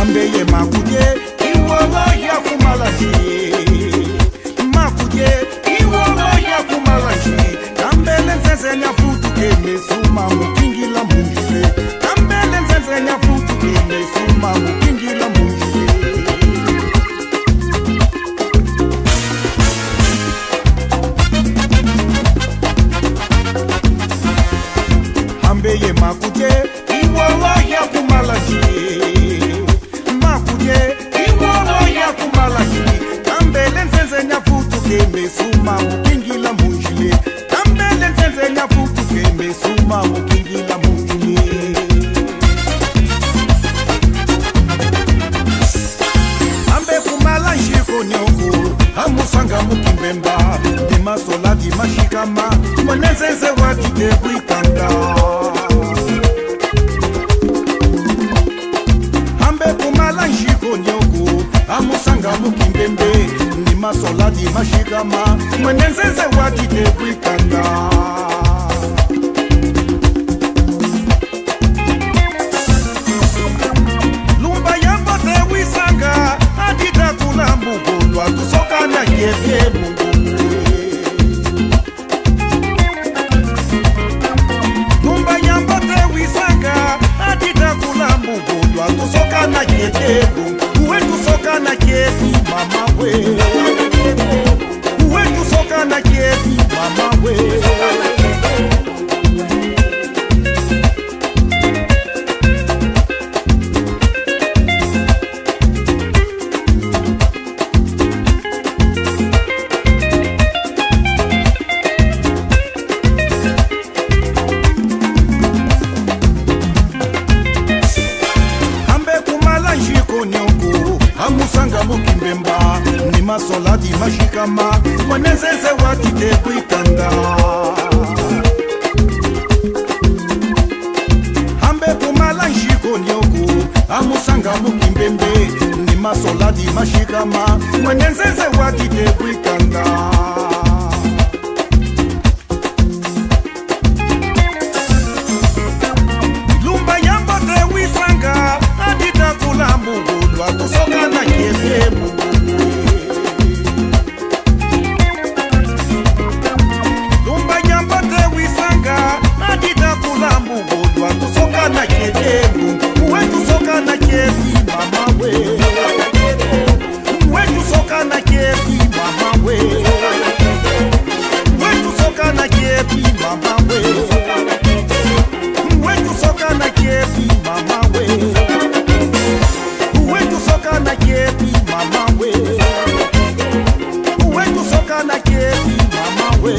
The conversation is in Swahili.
Ambeye makuje iwolo ya kumalaji makuje iwolo ya kumalaji kambele nzenze nyafutu keme suma mukingila munjile kambele nzenze nyafutu keme suma mukingila munjile ambe kumalaji konyoko amusanga mukimbemba dimasola dimashikama mwenezeze wakite kuitanga amusanga mukimbembe ni masola di mashikama mwenenzeze wakite kuikanga lumba yambote wisanga adita kula mbugulwa tusoka na kete lumba yambote wisanga adita kula mbugulwa tusoka na kete uwetu soka na kiefi mama we uwetu soka na kiefi mama we amusanga mukimbemba ni masola di mashikama mwenezeze wakite kuitanga ambe kumala njiko nyoku amusanga mukimbembe ni masola di mashikama mwenezeze wakite kuitanga lumba yambote wisanga adita kula mbugulwa tusoka na kiefemu lumba yambote wisanga adita kula mbugulwa tusoka na kiefemu uwetu soka na kiefi mama we uwetu soka na kiefi mama we uwetu soka na kiefi mama we uwetu soka na kiefi mama we uwetu soka na kiefi mama we uwetu soka na kiefi mama we